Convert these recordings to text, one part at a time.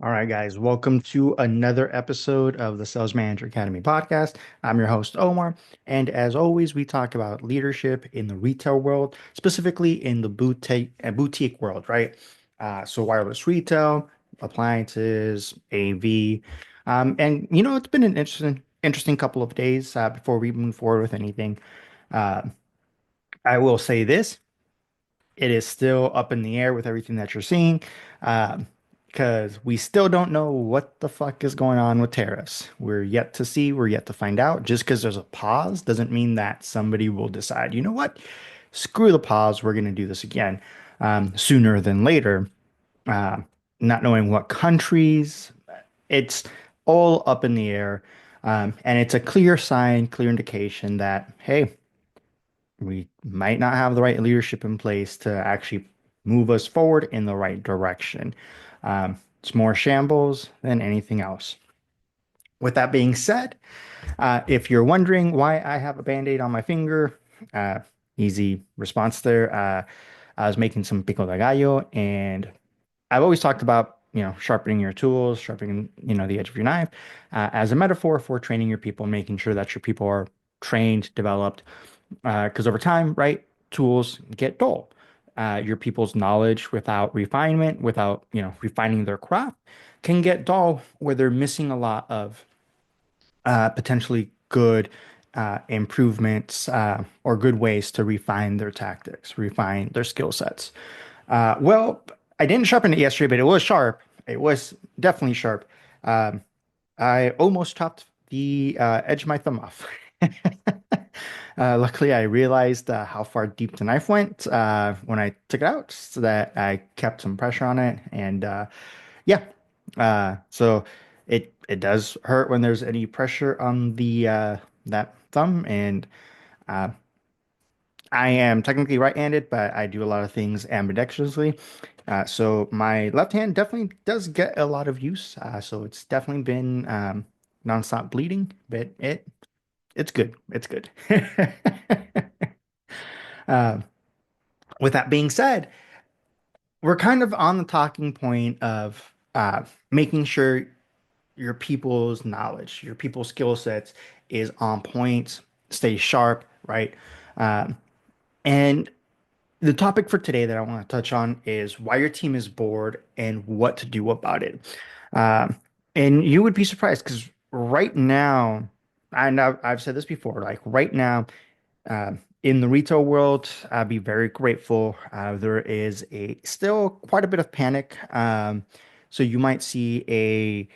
All right, guys, welcome to another episode of the Sales Manager Academy podcast. I'm your host, Omar. And as always, we talk about leadership in the retail world, specifically in the boutique world, right? So, wireless retail, appliances, AV. It's been an interesting couple of days before we move forward with anything. Uh, I will say this. It is still up in the air with everything that you're seeing, because we still don't know what the fuck is going on with tariffs. We're yet to see, we're yet to find out. Just because there's a pause doesn't mean that somebody will decide, you know what? Screw the pause, we're going to do this again sooner than later. Uh, Not knowing what countries, it's all up in the air. And it's a clear sign, clear indication that, hey, we might not have the right leadership in place to actually move us forward in the right direction. It's more shambles than anything else. With that being said, if you're wondering why I have a band-aid on my finger, uh, easy response there. I was making some pico de gallo, and I've always talked about, sharpening your tools, sharpening, the edge of your knife, as a metaphor for training your people, making sure that your people are trained, developed, because over time, right, tools get dull. Your people's knowledge without refinement, without, refining their craft, can get dull where they're missing a lot of potentially good improvements or good ways to refine their tactics, refine their skill sets. Well, I didn't sharpen it yesterday, but it was sharp. It was definitely sharp. Um, I almost chopped the edge of my thumb off. Luckily, I realized how far deep the knife went when I took it out, so that I kept some pressure on it. And yeah, so it does hurt when there's any pressure on the that thumb. And uh, I am technically right-handed, but I do a lot of things ambidextrously. So my left hand definitely does get a lot of use. So it's definitely been nonstop bleeding, but it's good. It's good. Uh, with that being said, we're kind of on the talking point of making sure your people's knowledge, your people's skill sets is on point, stay sharp, right? Um, and the topic for today that I want to touch on is why your team is bored and what to do about it. Um, and you would be surprised because right now, and I've said this before, like right now, in the retail world, I'd be very grateful. There is a still quite a bit of panic. So you might see a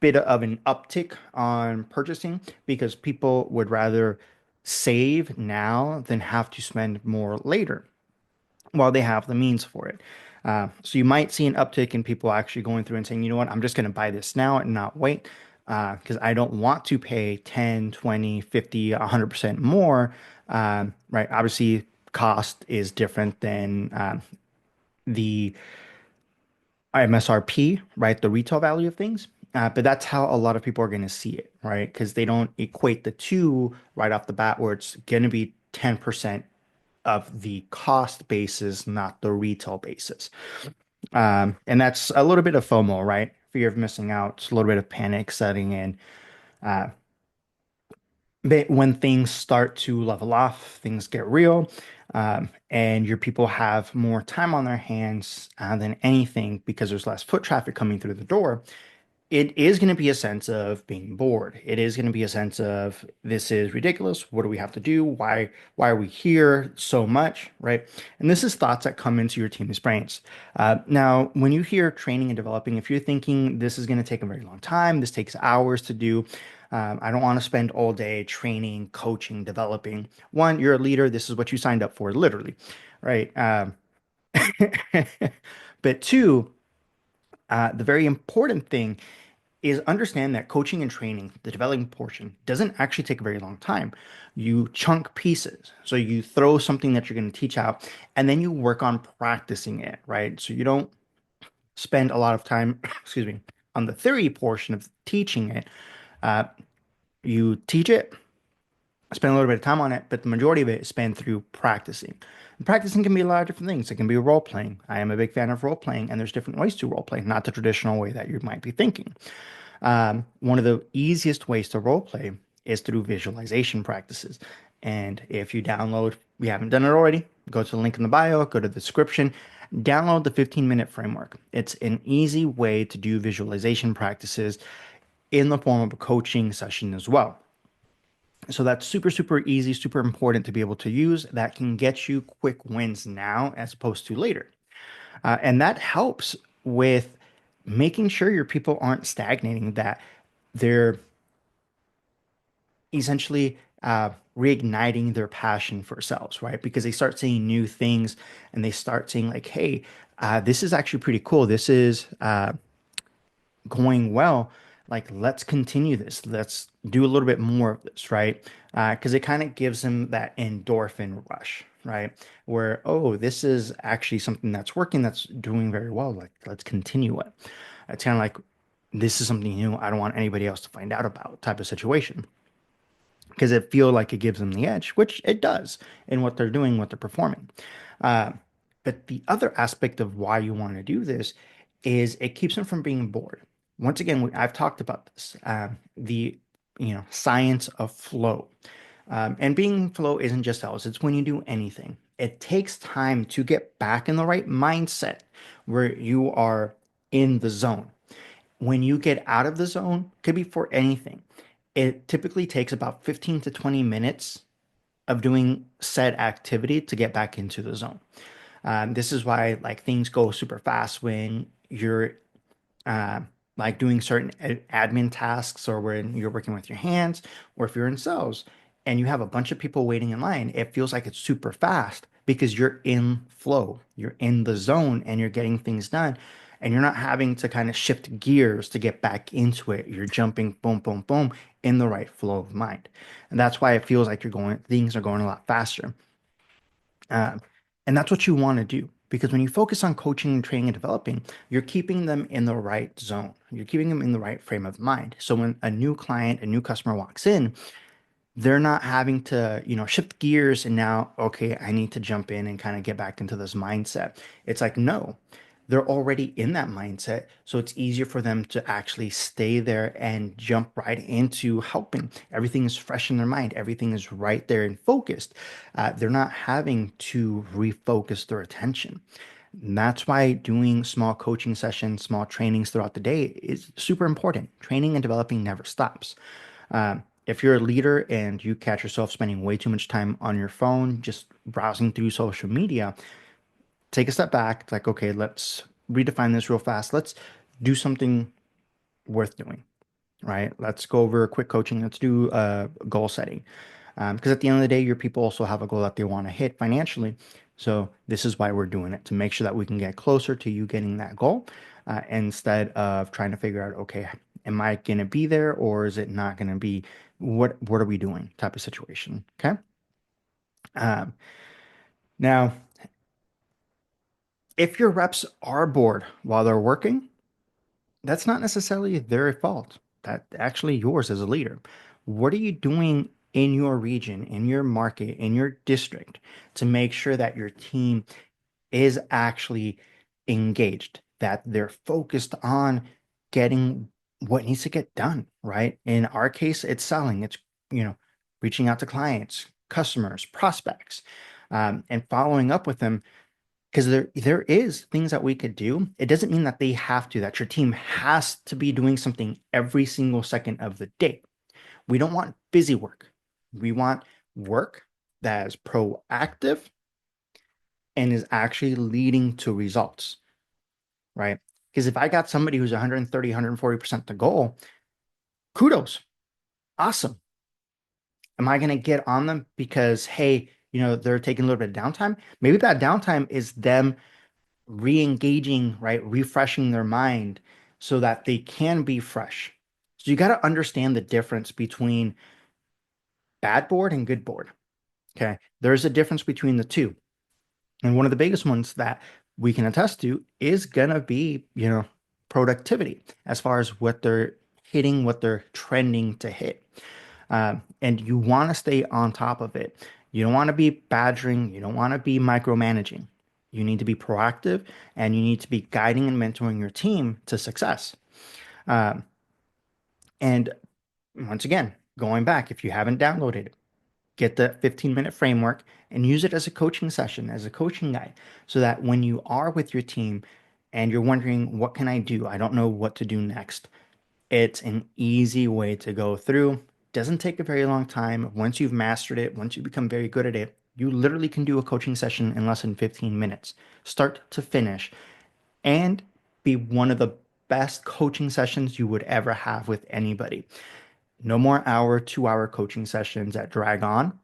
bit of an uptick on purchasing because people would rather save now than have to spend more later while they have the means for it. So you might see an uptick in people actually going through and saying, you know what, I'm just going to buy this now and not wait because I don't want to pay 10, 20, 50, 100% more. Right. Obviously, cost is different than the MSRP, right? The retail value of things. But that's how a lot of people are going to see it, right? Because they don't equate the two right off the bat, where it's going to be 10% of the cost basis, not the retail basis. And that's a little bit of FOMO, right? Fear of missing out, a little bit of panic setting in. Uh, but when things start to level off, things get real, and your people have more time on their hands than anything because there's less foot traffic coming through the door. It is going to be a sense of being bored. It is going to be a sense of this is ridiculous. What do we have to do? Why are we here so much, right? And this is thoughts that come into your team's brains. Now, when you hear training and developing, if you're thinking this is going to take a very long time, this takes hours to do. I don't want to spend all day training, coaching, developing. One, you're a leader. This is what you signed up for, literally, right? But two, the very important thing is understand that coaching and training, the developing portion, doesn't actually take a very long time. You chunk pieces. So you throw something that you're going to teach out, and then you work on practicing it, right? So you don't spend a lot of time, excuse me, on the theory portion of teaching it. Uh, you teach it, spend a little bit of time on it, but the majority of it is spent through practicing. Practicing can be a lot of different things. It can be role playing. I am a big fan of role playing, and there's different ways to role play, not the traditional way that you might be thinking. One of the easiest ways to role play is through visualization practices. And if you download, we haven't done it already, go to the link in the bio, go to the description, download the 15-minute framework. It's an easy way to do visualization practices in the form of a coaching session as well. So that's super, super easy, super important to be able to use. That can get you quick wins now as opposed to later. And that helps with making sure your people aren't stagnating, that they're essentially reigniting their passion for sales, right? Because they start seeing new things and they start saying, like, hey, this is actually pretty cool. This is going well. Like, let's continue this. Let's do a little bit more of this, right? Because it kind of gives them that endorphin rush, right? Where, oh, this is actually something that's working, that's doing very well. Like, let's continue it. It's kind of like, this is something new. I don't want anybody else to find out about type of situation, because it feel like it gives them the edge, which it does in what they're doing, what they're performing. Uh, but the other aspect of why you want to do this is it keeps them from being bored. Once again, I've talked about this, the science of flow. And being flow isn't just sales, it's when you do anything. It takes time to get back in the right mindset where you are in the zone. When you get out of the zone, could be for anything. It typically takes about 15 to 20 minutes of doing said activity to get back into the zone. This is why like things go super fast when you're uh, like doing certain admin tasks, or when you're working with your hands, or if you're in sales and you have a bunch of people waiting in line. It feels like it's super fast because you're in flow, you're in the zone, and you're getting things done. And you're not having to kind of shift gears to get back into it. You're jumping boom, boom, boom in the right flow of mind. And that's why it feels like things are going a lot faster. Um, and that's what you want to do, because when you focus on coaching and training and developing, you're keeping them in the right zone. You're keeping them in the right frame of mind. So when a new client, a new customer walks in, they're not having to, shift gears and now, okay, I need to jump in and kind of get back into this mindset. It's like, no, they're already in that mindset. So it's easier for them to actually stay there and jump right into helping. Everything is fresh in their mind. Everything is right there and focused. They're not having to refocus their attention. And that's why doing small coaching sessions, small trainings throughout the day is super important. Training and developing never stops. If you're a leader and you catch yourself spending way too much time on your phone, just browsing through social media, take a step back. It's like, okay, let's redefine this real fast. Let's do something worth doing, right? Let's go over quick coaching. Let's do goal setting. Because at the end of the day, your people also have a goal that they want to hit financially. So this is why we're doing it, to make sure that we can get closer to you getting that goal, instead of trying to figure out, okay, am I going to be there or is it not going to be? What are we doing? Type of situation. Okay. Um, Now, if your reps are bored while they're working, that's not necessarily their fault. That's actually yours as a leader. What are you doing in your region, in your market, in your district to make sure that your team is actually engaged, that they're focused on getting what needs to get done, right? In our case, it's selling, it's, you know, reaching out to clients, customers, prospects, and following up with them, because there is things that we could do. It doesn't mean that they have to, that your team has to be doing something every single second of the day. We don't want busy work. We want work that is proactive and is actually leading to results, right? Because if I got somebody who's 130, 140% the goal, kudos, awesome. Am I going to get on them because, hey, they're taking a little bit of downtime? Maybe that downtime is them re-engaging, right? Refreshing their mind so that they can be fresh. So you got to understand the difference between bad board and good board. Okay. There's a difference between the two. And one of the biggest ones that we can attest to is going to be, productivity, as far as what they're hitting, what they're trending to hit. And you want to stay on top of it. You don't want to be badgering, you don't want to be micromanaging. You need to be proactive and you need to be guiding and mentoring your team to success. Um, and once again, going back, if you haven't downloaded it, get the 15-minute framework and use it as a coaching session, as a coaching guide, so that when you are with your team and you're wondering, what can I do? I don't know what to do next. It's an easy way to go through. Doesn't take a very long time. Once you've mastered it, once you become very good at it, you literally can do a coaching session in less than 15 minutes, start to finish, and be one of the best coaching sessions you would ever have with anybody. No more hour, 2 hour coaching sessions that drag on.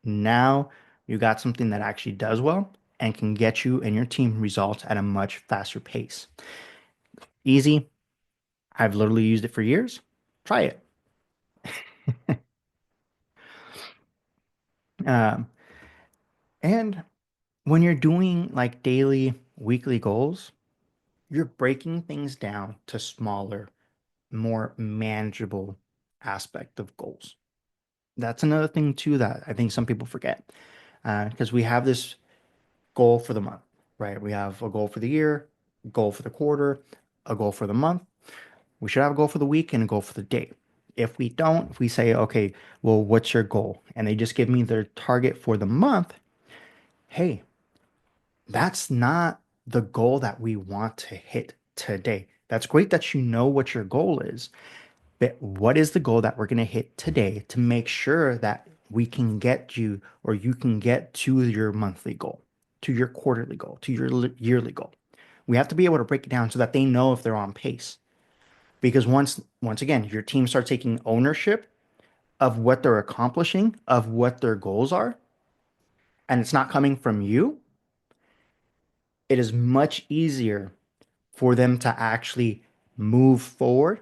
Now you got something that actually does well and can get you and your team results at a much faster pace. Easy. I've literally used it for years. Try it. Um, and when you're doing like daily, weekly goals, you're breaking things down to smaller, more manageable aspect of goals. That's another thing too that I think some people forget because we have this goal for the month, right? We have a goal for the year, a goal for the quarter, a goal for the month. We should have a goal for the week and a goal for the day. If we don't, if we say, okay, well, what's your goal? And they just give me their target for the month, hey, that's not the goal that we want to hit today. That's great that you know what your goal is, but what is the goal that we're going to hit today to make sure that we can get you or you can get to your monthly goal, to your quarterly goal, to your yearly goal? We have to be able to break it down so that they know if they're on pace. Because once again, your team starts taking ownership of what they're accomplishing, of what their goals are, and it's not coming from you, it is much easier for them to actually move forward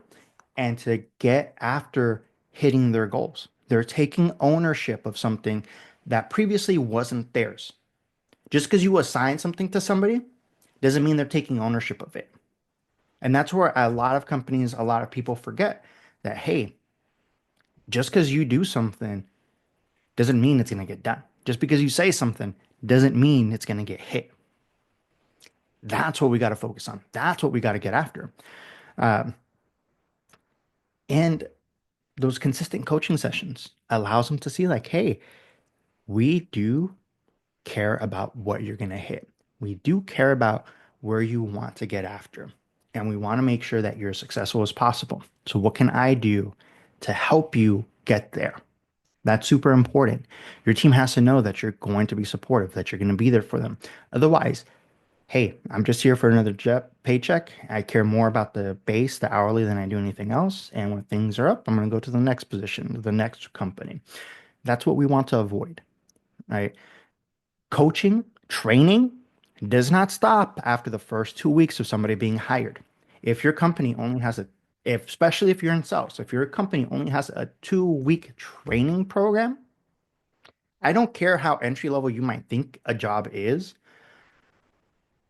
and to get after hitting their goals. They're taking ownership of something that previously wasn't theirs. Just because you assign something to somebody doesn't mean they're taking ownership of it. And that's where a lot of companies, a lot of people forget that, hey, just because you do something doesn't mean it's going to get done. Just because you say something doesn't mean it's going to get hit. That's what we got to focus on. That's what we got to get after. Um, and those consistent coaching sessions allows them to see like, hey, we do care about what you're going to hit. We do care about where you want to get after. And we want to make sure that you're as successful as possible. So what can I do to help you get there? That's super important. Your team has to know that you're going to be supportive, that you're going to be there for them. Otherwise, hey, I'm just here for another paycheck. I care more about the base, the hourly, than I do anything else. And when things are up, I'm going to go to the next position, the next company. That's what we want to avoid, right? Coaching, training does not stop after the first 2 weeks of somebody being hired. If your company only has especially if you're in sales, if your company only has a 2 week training program, I don't care how entry level you might think a job is,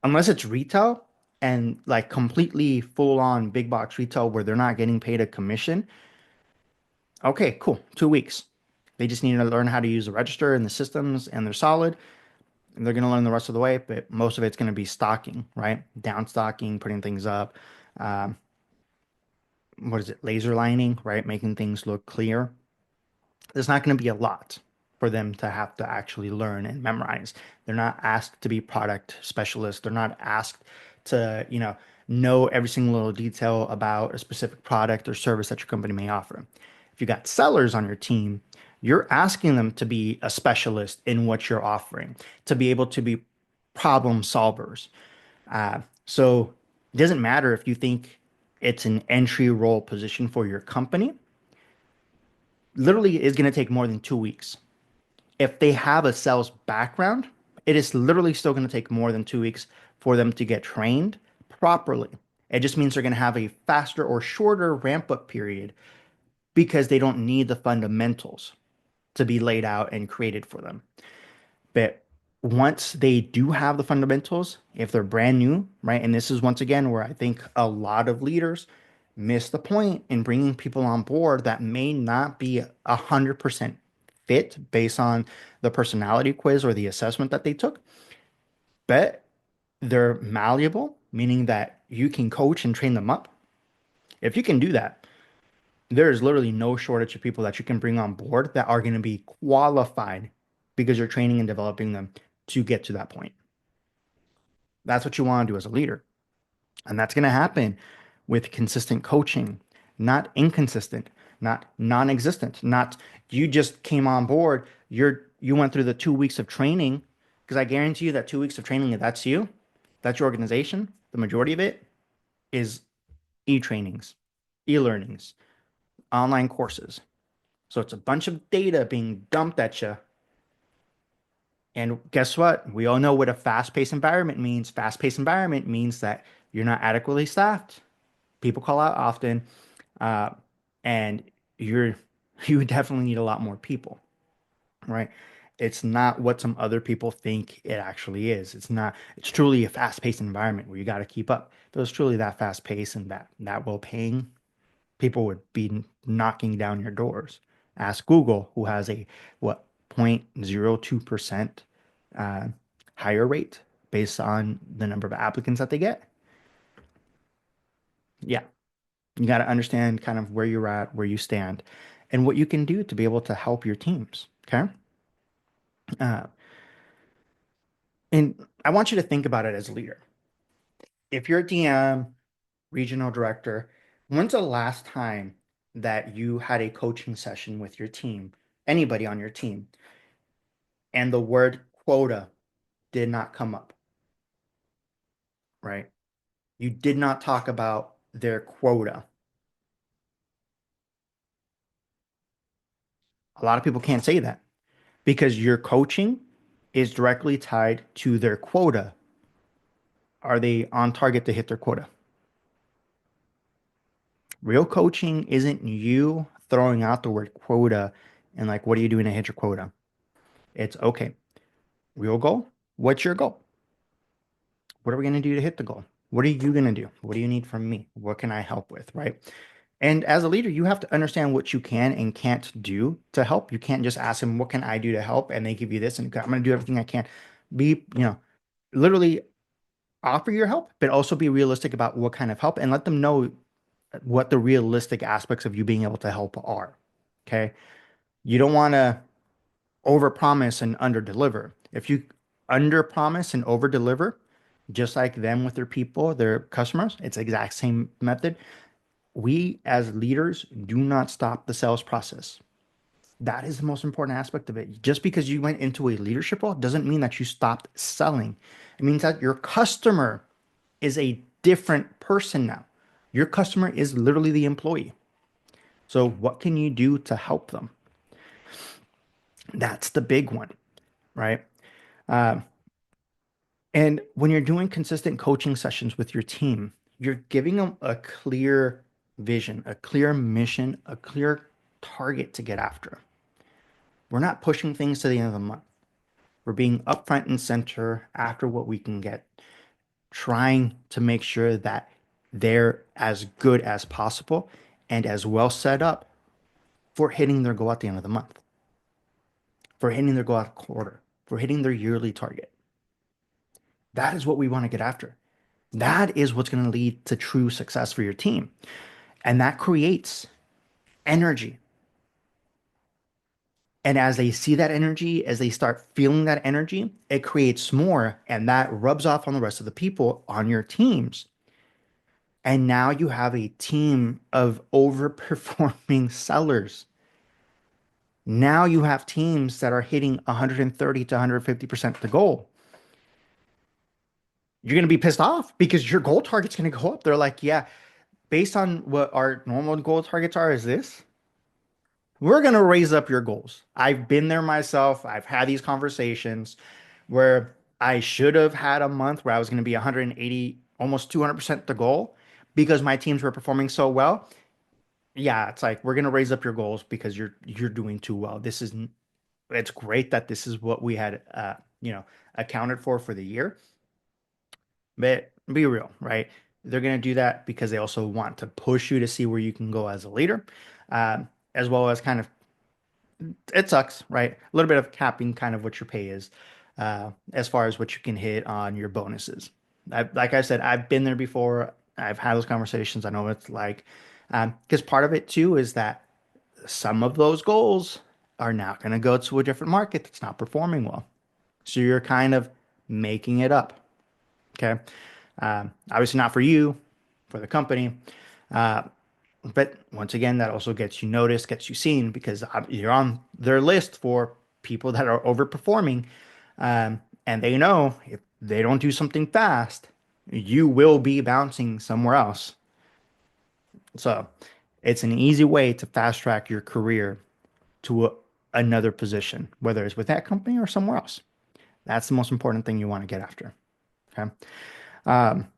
unless it's retail and like completely full on big box retail where they're not getting paid a commission. Okay, cool. 2 weeks. They just need to learn how to use the register and the systems and they're solid. And they're going to learn the rest of the way, but most of it's going to be stocking, right? Down stocking, putting things up. Um, what is it? Laser lining, right? Making things look clear. There's not going to be a lot for them to have to actually learn and memorize. They're not asked to be product specialists. They're not asked to, know every single little detail about a specific product or service that your company may offer. If you got sellers on your team, you're asking them to be a specialist in what you're offering, to be able to be problem solvers. So it doesn't matter if you think it's an entry role position for your company. Literally, is going to take more than 2 weeks. If they have a sales background, it is literally still going to take more than 2 weeks for them to get trained properly. It just means they're going to have a faster or shorter ramp up period because they don't need the fundamentals to be laid out and created for them. But once they do have the fundamentals, if they're brand new, right? And this is once again where I think a lot of leaders miss the point in bringing people on board that may not be 100% fit based on the personality quiz or the assessment that they took, but they're malleable, meaning that you can coach and train them up. If you can do that, there is literally no shortage of people that you can bring on board that are going to be qualified because you're training and developing them to get to that point. That's what you want to do as a leader. And that's going to happen with consistent coaching, not inconsistent, not non-existent, not you just came on board, you went through the 2 weeks of training, because I guarantee you that 2 weeks of training, if that's you, that's your organization, the majority of it is e-trainings, e-learnings, online courses. So it's a bunch of data being dumped at you. And guess what? We all know what a fast-paced environment means. Fast-paced environment means that you're not adequately staffed. People call out often, uh, and you're you definitely need a lot more people, right? It's not what some other people think it actually is. It's not. It's truly a fast-paced environment where you got to keep up. If it was truly that fast-paced and that well-paying, people would be knocking down your doors. Ask Google, who has a what 0.02% uh, hire rate based on the number of applicants that they get. Yeah, you got to understand kind of where you're at, where you stand, and what you can do to be able to help your teams. Okay. Uh, and I want you to think about it as a leader. If you're a DM, regional director, when's the last time that you had a coaching session with your team, anybody on your team, and the word quota did not come up, right? You did not talk about their quota. A lot of people can't say that because your coaching is directly tied to their quota. Are they on target to hit their quota? Real coaching isn't you throwing out the word quota and like, what are you doing to hit your quota? It's okay. Real goal. What's your goal? What are we going to do to hit the goal? What are you going to do? What do you need from me? What can I help with? Right. And as a leader, you have to understand what you can and can't do to help. You can't just ask them, what can I do to help? And they give you this, and I'm going to do everything I can. Be, literally offer your help, but also be realistic about what kind of help and let them know what the realistic aspects of you being able to help are. Okay. You don't want to overpromise and underdeliver. If you underpromise and overdeliver, just like them with their people, their customers, it's the exact same method. We as leaders do not stop the sales process. That is the most important aspect of it. Just because you went into a leadership role doesn't mean that you stopped selling. It means that your customer is a different person now. Your customer is literally the employee. So, what can you do to help them? That's the big one, right? Uh, and when you're doing consistent coaching sessions with your team, you're giving them a clear vision, a clear mission, a clear target to get after. We're not pushing things to the end of the month. We're being upfront and center after what we can get, trying to make sure that they're as good as possible and as well set up for hitting their goal at the end of the month, for hitting their goal at quarter, for hitting their yearly target. That is what we want to get after. That is what's going to lead to true success for your team. And that creates energy. And as they see that energy, as they start feeling that energy, it creates more. And that rubs off on the rest of the people on your teams. And now you have a team of overperforming sellers. Now you have teams that are hitting 130 to 150% the goal. You're going to be pissed off because your goal target's going to go up. They're like, yeah, based on what our normal goal targets are, is this. We're going to raise up your goals. I've been there myself. I've had these conversations where I should have had a month where I was going to be 180, almost 200% the goal because my teams were performing so well. Yeah, it's like we're going to raise up your goals because you're doing too well. It's great that this is what we had accounted for the year. But be real, right? They're going to do that because they also want to push you to see where you can go as a leader, as well as kind of it sucks, right? A little bit of capping kind of what your pay is, as far as what you can hit on your bonuses. Like I said, I've been there before. I've had those conversations. I know what it's like. Because part of it too is that some of those goals are now going to go to a different market that's not performing well. So you're kind of making it up. Okay. Obviously not for you, for the company. Uh, but once again, that also gets you noticed, gets you seen because you're on their list for people that are overperforming. And they know if they don't do something fast, you will be bouncing somewhere else. So it's an easy way to fast track your career to another position, whether it's with that company or somewhere else. That's the most important thing you want to get after. Okay. Um,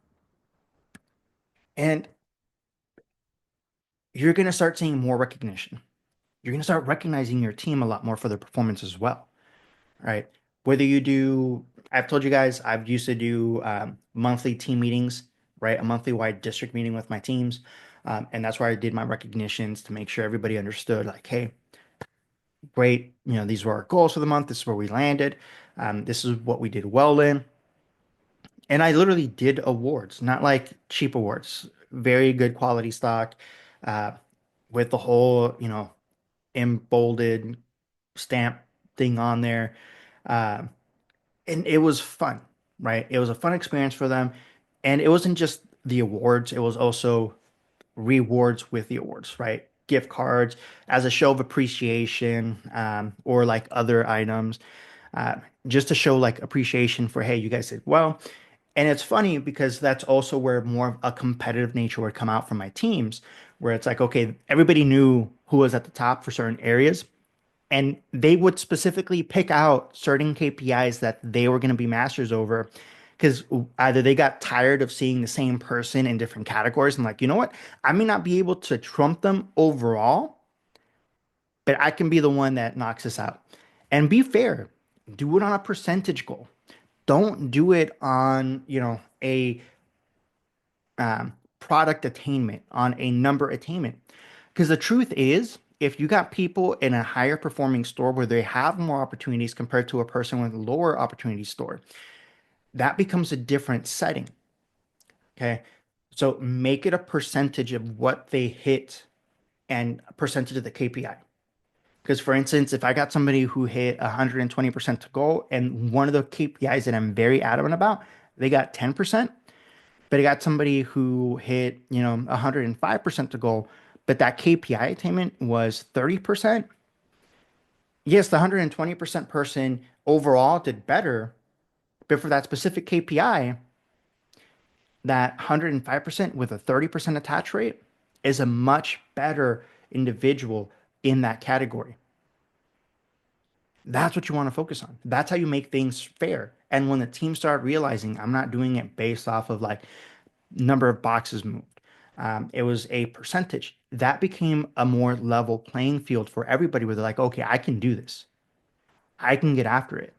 and you're going to start seeing more recognition. You're going to start recognizing your team a lot more for their performance as well, right? Whether you do, I've told you guys, I've used to do monthly team meetings, right? A monthly wide district meeting with my teams. And that's where I did my recognitions to make sure everybody understood, like, hey, great, these were our goals for the month. This is where we landed. This is what we did well in. And I literally did awards, not like cheap awards, very good quality stock, uh, with the whole, embolded stamp thing on there. Uh, and it was fun, right? It was a fun experience for them. And it wasn't just the awards, it was also rewards with the awards, right? Gift cards as a show of appreciation, or like other items, uh, just to show like appreciation for, hey, you guys did well. And it's funny because that's also where more of a competitive nature would come out from my teams, where it's like, okay, everybody knew who was at the top for certain areas, and they would specifically pick out certain KPIs that they were going to be masters over because either they got tired of seeing the same person in different categories and like, you know what? I may not be able to trump them overall, but I can be the one that knocks us out. And be fair, do it on a percentage goal. Don't do it on, a product attainment, on a number attainment. Because the truth is, if you got people in a higher performing store where they have more opportunities compared to a person with a lower opportunity store, that becomes a different setting. Okay. So make it a percentage of what they hit and a percentage of the KPI. Because, for instance, if I got somebody who hit 120% to goal and one of the KPIs that I'm very adamant about, they got 10%, but I got somebody who hit, 105% to goal, but that KPI attainment was 30%. Yes, the 120% person overall did better, but for that specific KPI, that 105% with a 30% attach rate is a much better individual in that category. That's what you want to focus on. That's how you make things fair. And when the team started realizing I'm not doing it based off of like number of boxes moved, it was a percentage. That became a more level playing field for everybody where they're like, okay, I can do this. I can get after it.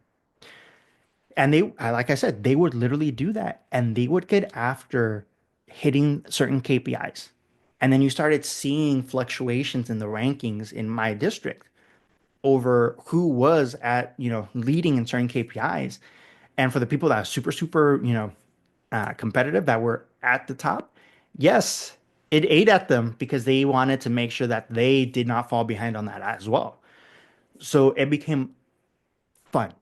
And they, like I said, they would literally do that and they would get after hitting certain KPIs. And then you started seeing fluctuations in the rankings in my district over who was at, leading in certain KPIs. And for the people that are super, super, competitive that were at the top, yes, it ate at them because they wanted to make sure that they did not fall behind on that as well. So it became fun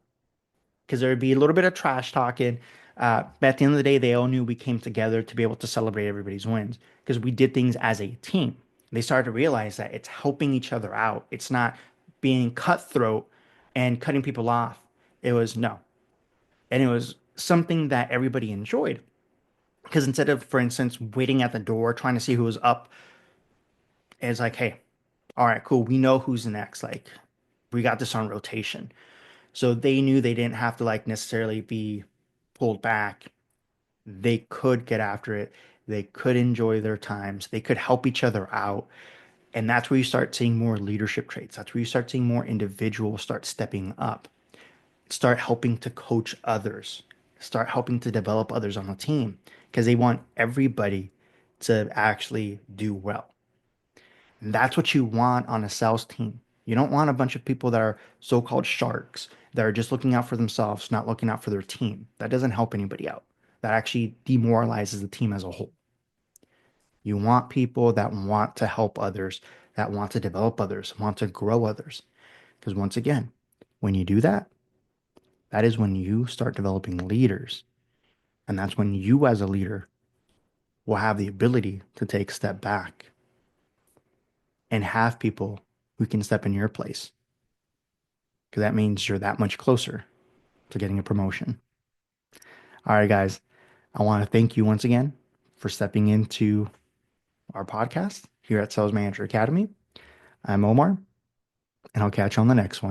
because there would be a little bit of trash talking. But at the end of the day, they all knew we came together to be able to celebrate everybody's wins because we did things as a team. They started to realize that it's helping each other out. It's not being cutthroat and cutting people off. It was no. And it was something that everybody enjoyed. Because instead of, for instance, waiting at the door trying to see who was up, it's like, hey, all right, cool. We know who's next. Like, we got this on rotation. So they knew they didn't have to like necessarily be pulled back. They could get after it. They could enjoy their times. They could help each other out. And that's where you start seeing more leadership traits. That's where you start seeing more individuals start stepping up, start helping to coach others, start helping to develop others on the team because they want everybody to actually do well. And that's what you want on a sales team. You don't want a bunch of people that are so-called sharks that are just looking out for themselves, not looking out for their team. That doesn't help anybody out. That actually demoralizes the team as a whole. You want people that want to help others, that want to develop others, want to grow others. Because once again, when you do that, that is when you start developing leaders. And that's when you, as a leader, will have the ability to take a step back and have people who can step in your place. Because that means you're that much closer to getting a promotion. All right, guys, I want to thank you once again for stepping into our podcast here at Sales Manager Academy. I'm Omar, and I'll catch you on the next one.